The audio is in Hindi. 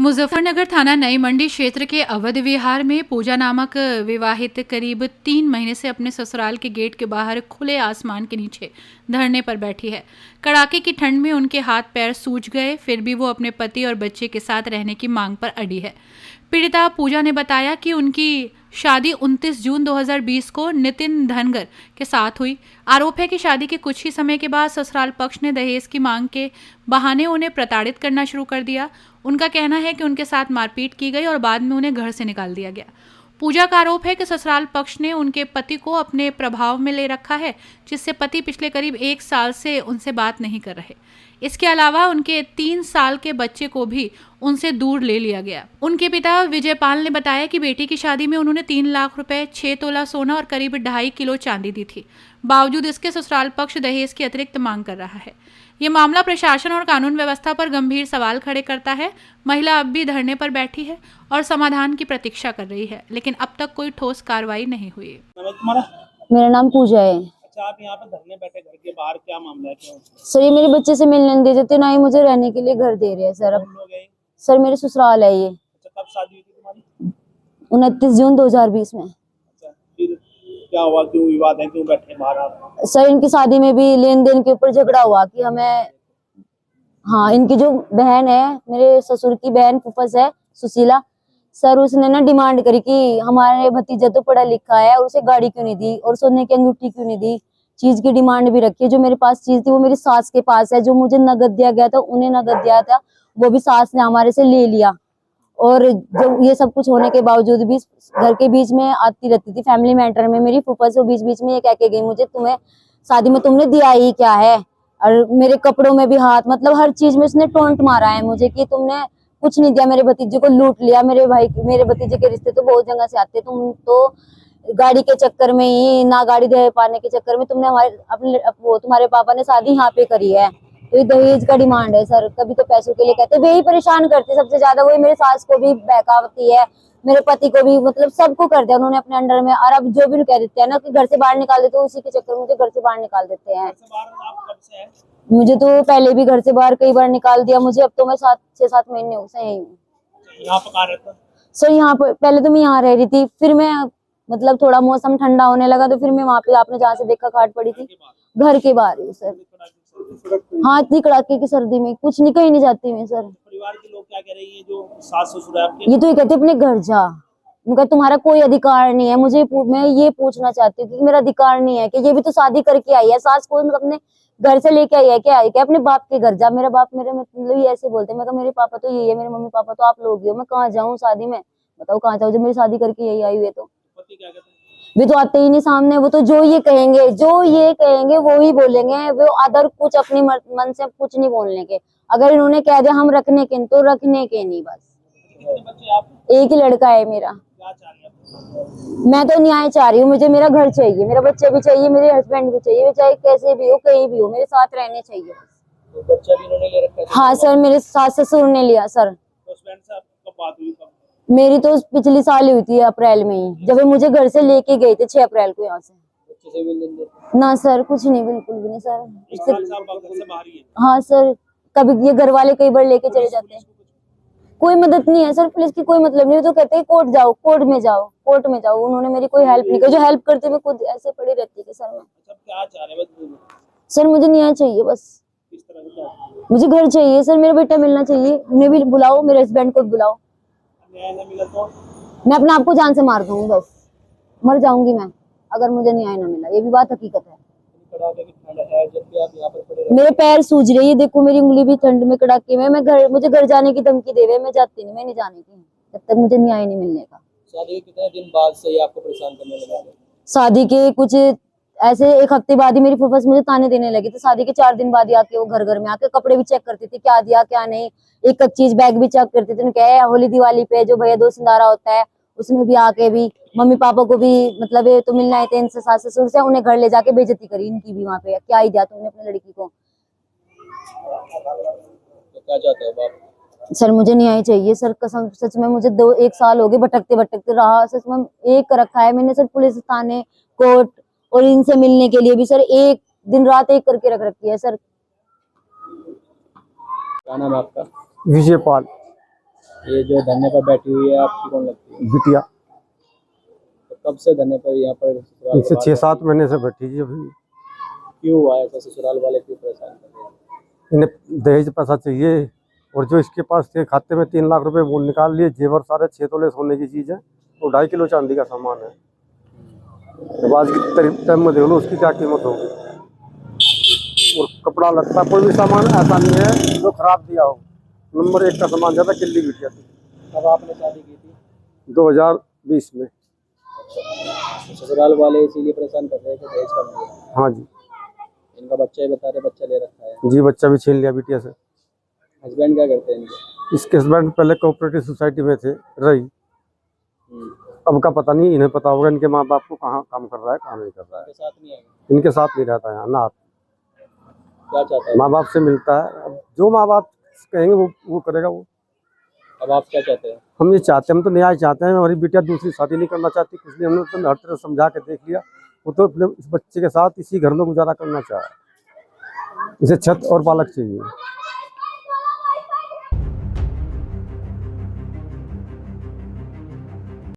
मुजफ्फरनगर थाना नई मंडी क्षेत्र के अवध विहार में पूजा नामक विवाहित करीब 3 महीने से अपने ससुराल के गेट के बाहर खुले आसमान के नीचे धरने पर बैठी है। कड़ाके की ठंड में उनके हाथ पैर सूज गए, फिर भी वो अपने पति और बच्चे के साथ रहने की मांग पर अड़ी है। पीड़िता पूजा ने बताया कि उनकी शादी 29 जून 2020 को नितिन धनगर के साथ हुई। आरोप है कि शादी के कुछ ही समय के बाद ससुराल पक्ष ने दहेज की मांग के बहाने उन्हें प्रताड़ित करना शुरू कर दिया। उनका कहना है कि उनके साथ मारपीट की गई और बाद में उन्हें घर से निकाल दिया गया। पूजा का आरोप है कि ससुराल पक्ष ने उनके पति को अपने प्रभाव में ले रखा है, जिससे पति पिछले करीब 1 साल से उनसे बात नहीं कर रहे। इसके अलावा उनके 3 साल के बच्चे को भी उनसे दूर ले लिया गया। उनके पिता विजयपाल ने बताया कि बेटी की शादी में उन्होंने 3 लाख रुपए, 6 तोला सोना और करीब 2.5 किलो चांदी दी थी। बावजूद इसके ससुराल पक्ष दहेज की अतिरिक्त मांग कर रहा है। ये मामला प्रशासन और कानून व्यवस्था पर गंभीर सवाल खड़े करता है। महिला अब भी धरने पर बैठी है और समाधान की प्रतीक्षा कर रही है, लेकिन अब तक कोई ठोस कार्रवाई नहीं हुई। मेरा नाम पूजा है। अच्छा, आप यहाँ पे धरने बैठे, घर के बाहर क्या मामला है? क्यों? सर, ये मेरे बच्चे से मिलने नहीं देते, ना ही मुझे रहने के लिए घर दे रहे हैं सर। अब लोग हैं? सर, मेरे ससुराल है ये। अच्छा, कब शादी हुई थी तुम्हारी? 29 जून 2020 में। अच्छा, फिर क्या हुआ? क्यों विवाद है? क्यों बैठे बाहर आप? सर, इनकी शादी में भी लेन देन के ऊपर झगड़ा हुआ कि हमें, हाँ, इनकी जो बहन है, मेरे ससुर की बहन फुफस है सुशीला सर, उसने ना डिमांड करी कि हमारे भतीजा तो पढ़ा लिखा है और उसे गाड़ी क्यों नहीं दी और सोने की अंगूठी क्यों नहीं दी। चीज की डिमांड भी रखी है। जो मेरे पास चीज थी वो मेरी सास के पास है। जो मुझे नगद दिया गया था, उन्हें नगद दिया था, वो भी सास ने हमारे से ले लिया। और जब ये सब कुछ होने के बावजूद भी घर के बीच में आती रहती थी फैमिली मैटर में। मेरी फूफा बीच बीच में ये कह के गई मुझे, तुम्हें शादी में तुमने दिया ही क्या है। और मेरे कपड़ों में भी हाथ, मतलब हर चीज में उसने टोंट मारा है मुझे कि तुमने कुछ नहीं दिया, मेरे भतीजे को लूट लिया। मेरे भतीजे के रिश्ते तो बहुत जगह से आते, तुम तो गाड़ी के चक्कर में ही, ना गाड़ी दे पाने के चक्कर में तुमने वो तुम्हारे पापा ने शादी यहाँ पे करी है। तो ये दहेज का डिमांड है सर। कभी तो पैसों के लिए कहते, वे ही परेशान करते सबसे ज्यादा। वही मेरे सास को भी बहकावती है, मेरे पति को भी, मतलब सबको कर दिया उन्होंने अपने अंडर में। और अब जो भी कह देते हैं ना कि घर से बाहर निकाल देते, उसी के चक्कर में मुझे घर से बाहर निकाल देते हैं। मुझे तो पहले भी घर से बाहर कई बार निकाल दिया मुझे। अब तो मैं 6-7 महीने से यही हूँ। यहाँ पर कहाँ रहते हो? सर, यहाँ पर पहले तो मैं यहाँ रह रही थी, फिर मैं, मतलब थोड़ा मौसम ठंडा होने लगा तो फिर मैं वहाँ पे, आपने जहाँ से देखा खाट पड़ी थी, घर के बाहर ही सर। हाँ, इतनी कड़ाके की सर्दी में कुछ नहीं, कहीं नहीं जाती मैं सर। परिवार के लोग क्या कह रही है जो सास ससुर है आपके? ये तो ये कहते अपने घर जा। उनका तुम्हारा कोई अधिकार नहीं है। मैं ये पूछना चाहती हूँ कि मेरा अधिकार नहीं है कि ये भी तो शादी करके आई है, सास को अपने घर से लेके आई है क्या? है क्या अपने बाप के घर जा। मेरा बाप मेरे मतलब ये ऐसे बोलते हैं। मैं कहा मेरे पापा तो यही है, मेरे मम्मी पापा तो आप लोग ही हो, मैं कहाँ जाऊँ शादी में? बताओ कहाँ जाऊँ जब मेरी शादी करके यही आई हुई है। तो पति क्या कहते हैं? वे तो आते ही नहीं सामने। वो तो जो ये कहेंगे वो ही बोलेंगे। वो अदर कुछ अपनी मन से कुछ नहीं बोलने के। अगर इन्होंने कह दिया हम रखने के, तो रखने के नहीं बस। कितने बच्चे आप? एक ही लड़का है मेरा। क्या चाह रही है? मैं तो न्याय चाह रही हूँ। मुझे मेरा घर चाहिए, मेरा बच्चे भी चाहिए, मेरे हस्बैंड भी चाहिए। चाहे कैसे भी हो, कहीं भी हो, मेरे साथ रहने चाहिए। तो बच्चा भी इन्होंने ले रखा है? हाँ सर, मेरे सास ससुर ने लिया सर। तो हस्बैंड से आपकी कब बात हुई? कब? मेरी तो पिछली साल ही हुई थी, अप्रैल में ही, जब मुझे घर से लेके गए थे 6 अप्रैल को यहाँ से। बच्चे से मिलने देते? ना सर, कुछ नहीं, बिल्कुल भी नहीं सर। एक साल से आप घर से बाहर ही हैं? हाँ सर, कभी ये घर वाले कई बार लेके चले जाते हैं। कोई मदद नहीं है सर, पुलिस की कोई मतलब नहीं। तो कहते हैं कोर्ट जाओ, कोर्ट में जाओ। उन्होंने मेरी कोई हेल्प नहीं की। जो हेल्प करते मैं खुद ऐसे पड़ी रहती है सर। मैं क्या चाह रहे हैं? सर, मुझे न्याय चाहिए बस। किस तरह का? मुझे घर चाहिए सर, मेरा बेटा मिलना चाहिए। उन्हें भी बुलाओ, मेरे हस्बैंड को भी बुलाओ। न्याय न मिला तो मैं अपने आप को जान से मार दूंगी, बस मर जाऊंगी मैं अगर मुझे न्याय न मिला। ये भी बात हकीकत है। कड़ाके की ठंड है, जब भी आप यहाँ पर पड़े मेरे पैर सूज रही है, देखो मेरी उंगली भी ठंड में कड़ाके में। मुझे घर जाने की धमकी देवे, मैं जाती नहीं, मैं नहीं जाने की जब तक मुझे न्याय नहीं मिलने का। शादी के कितने दिन बाद से ये आपको परेशान करने लगा? शादी के कुछ ऐसे 1 हफ्ते बाद ही मेरी फुफस मुझे ताने देने लगी थी। शादी के 4 दिन बाद ही आके वो घर में आके कपड़े भी चेक करती थी, क्या दिया क्या नहीं। एक चीज बैग भी चेक करती थी। क्या है, होली दिवाली पे जो भैया दो सिंधारा होता है, उसमें भी आके भी मम्मी पापा को भी, मतलब ये तो मिलना है इनसे, सास ससुर से, उन्हें घर ले जाके बेइज्जती करी इनकी भी। वहाँ पे क्या ही दिया तुमने अपनी लड़की को? तो क्या चाहते हो आप? सर, मुझे न्याय चाहिए सर, कसम सच में। मुझे 1 साल हो गए भटकते रहा सच में। एक रखा है मैंने सर, पुलिस थाने, कोर्ट, और इनसे मिलने के लिए भी सर एक दिन रात एक करके रख रखी है सर। क्या नाम है आपका? विजयपाल। ये जो धरने पर बैठी हुई है आपकी कौन लगती है? बिटिया तो कब से धरने पर यहाँ पर ससुराल इनसे के 6-7 महीने से बैठी जी। अभी क्यों हुआ ऐसा? ससुराल वाले क्यों परेशान कर रहे हैं? इन्हें दहेज पैसा चाहिए, और जो इसके पास थे खाते में 3 लाख रुपए वो निकाल लिए, जेवर सारे 6 तोले सोने की चीज़ है और 2.5 किलो चांदी का सामान है। अब आज की टाइम में देख लो उसकी क्या कीमत होगी। और कपड़ा लगता कोई भी सामान ऐसा नहीं है जो खराब दिया हो। नंबर 1 का सामान ज़्यादा किल्ली बिटिया थी। कब आपने शादी की थी? 2020 में। तो ससुराल वाले इसीलिए परेशान कर रहे हैं कि दहेज कम दिया। हाँ जी इनका बच्चा ही बता रहे बच्चा ले रखा है। जी, बच्चा भी छीन लिया बिटिया से। हस्बैंड क्या करते हैं इनके? इसके हस्बैंड पहले कोऑपरेटिव सोसाइटी में थे रही, अब का पता नहीं, इन्हें पता होगा इनके माँ बाप को कहाँ काम कर रहा है कहाँ नहीं कर रहा है। इनके साथ नहीं है? इनके साथ नहीं रहता है यहाँ ना, क्या चाहता है? माँ बाप से मिलता है। अब जो माँ बाप कहेंगे वो करेगा वो। अब आप क्या चाहते हैं? हम ये चाहते हैं, हम तो न्याय चाहते हैं। हमारी बेटिया दूसरी शादी नहीं करना चाहती, इसलिए हमने तो हर तरह समझा के देख लिया। वो तो अपने इस बच्चे के साथ इसी घर में गुजारा करना चाहा, इसे छत और बालक चाहिए।